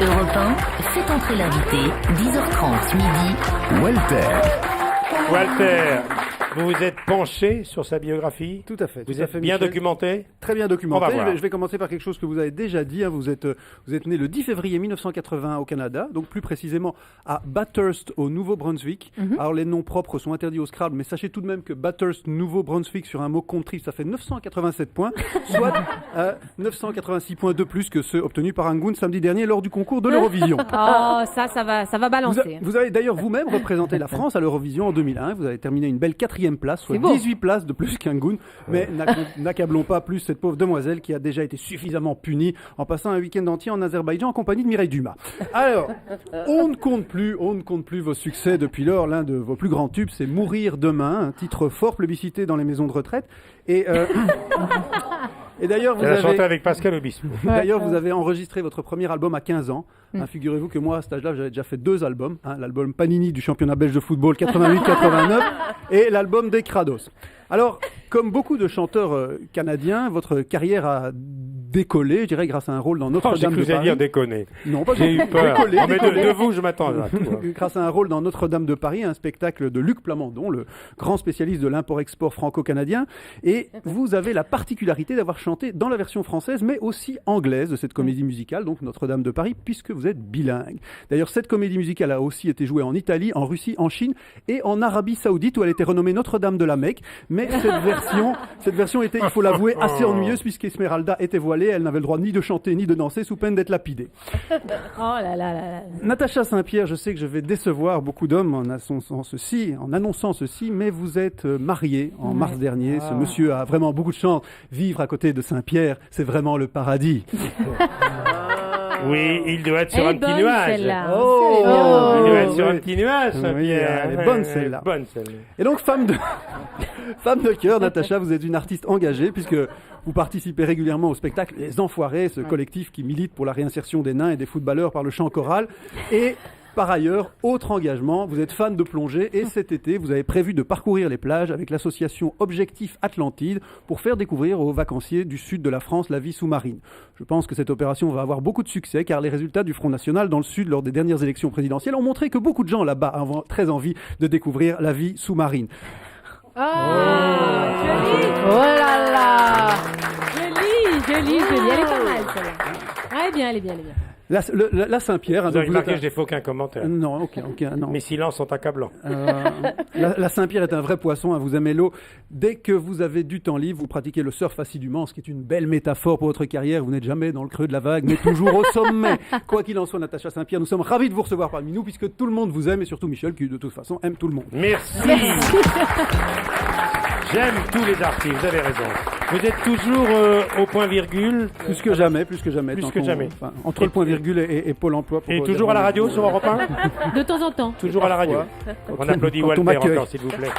Europe 1, faites entrer l'invité, 10h30 midi. Walter, vous vous êtes penché sur sa biographie. Tout à fait. Vous êtes bien Michel. documenté. Très bien documenté. On va voir. Je vais commencer par quelque chose que vous avez déjà dit. Vous êtes né le 10 février 1980 au Canada, donc plus précisément à Bathurst au Nouveau-Brunswick. Alors les noms propres sont interdits au Scrabble, mais sachez tout de même que Bathurst, Nouveau-Brunswick sur un mot country, ça fait 987 points, soit 986 points de plus que ceux obtenus par Angoon samedi dernier lors du concours de l'Eurovision. Oh, ça va balancer. Vous avez d'ailleurs vous-même représenté la France à l'Eurovision en 2001. Vous avez terminé une belle 4e place, soit C'est beau. 18 places de plus qu'Angoon. Mais n'accablons pas plus cette pauvre demoiselle qui a déjà été suffisamment punie en passant un week-end entier en Azerbaïdjan en compagnie de Mireille Dumas. Alors, on ne compte plus vos succès depuis lors. L'un de vos plus grands tubes, c'est Mourir demain, un titre fort plébiscité dans les maisons de retraite. Et d'ailleurs, Elle a chanté avec Pascal Obispo. D'ailleurs, vous avez enregistré votre premier album à 15 ans. Figurez-vous que moi, à cet âge-là, j'avais déjà fait 2 albums. L'album Panini du championnat belge de football 88-89 et l'album des Krados. Alors, comme beaucoup de chanteurs canadiens, votre carrière a décollé, je dirais, grâce à un rôle dans J'ai Notre-Dame cru de Paris. dire déconner. Non, pas J'ai eu peur. décollé, Oh, mais décollé. de vous, je m'attends. Grâce à un rôle dans Notre-Dame de Paris, un spectacle de Luc Plamondon, le grand spécialiste de l'import-export franco-canadien. Et vous avez la particularité d'avoir chanté dans la version française, mais aussi anglaise de cette comédie musicale, donc Notre-Dame de Paris, puisque vous êtes bilingue. D'ailleurs, cette comédie musicale a aussi été jouée en Italie, en Russie, en Chine et en Arabie Saoudite, où elle était renommée Notre-Dame de la Mecque. Mais cette version était, il faut l'avouer, assez ennuyeuse, puisqu'Esmeralda était voilée, elle n'avait le droit ni de chanter ni de danser, sous peine d'être lapidée. Oh là là là là. Natacha Saint-Pierre, je sais que je vais décevoir beaucoup d'hommes en annonçant ceci, mais vous êtes mariée en mars dernier. Ce monsieur a vraiment beaucoup de chance. Vivre à côté de Saint-Pierre, c'est vraiment le paradis. Oui, il doit être sur Elle un est petit bonne, nuage. celle-là. Oh, Il doit être oui. sur un petit nuage, Oui, Saint-Pierre. elle est bonne, celle-là. Bonne celle-là. Et donc, femme de cœur, Natacha, vous êtes une artiste engagée puisque vous participez régulièrement au spectacle Les Enfoirés, ce collectif qui milite pour la réinsertion des nains et des footballeurs par le chant choral. Et par ailleurs, autre engagement, vous êtes fan de plongée et cet été, vous avez prévu de parcourir les plages avec l'association Objectif Atlantide pour faire découvrir aux vacanciers du sud de la France la vie sous-marine. Je pense que cette opération va avoir beaucoup de succès car les résultats du Front National dans le sud lors des dernières élections présidentielles ont montré que beaucoup de gens là-bas ont très envie de découvrir la vie sous-marine. Oh, joli. Oh là là. Joli. Elle est pas mal, celle-là. Elle est bien. La Saint-Pierre... Vous donc avez vous remarqué, êtes je n'ai fait aucun commentaire. Non, aucun, non. Mes silences sont accablants. La Saint-Pierre est un vrai poisson, vous aimez l'eau. Dès que vous avez du temps libre, vous pratiquez le surf assidûment, ce qui est une belle métaphore pour votre carrière. Vous n'êtes jamais dans le creux de la vague, mais toujours au sommet. Quoi qu'il en soit, Natacha Saint-Pierre, nous sommes ravis de vous recevoir parmi nous, puisque tout le monde vous aime, et surtout Michel, qui de toute façon aime tout le monde. Merci. J'aime tous les artistes, vous avez raison. Vous êtes toujours au point-virgule. Plus que jamais. Plus tant que qu'on- jamais. enfin, entre le point-virgule et Pôle emploi. pour Et toujours à la radio sur Europe 1. De temps en temps. Toujours à la radio. On applaudit quand on Walter m'accueille. encore, s'il vous plaît.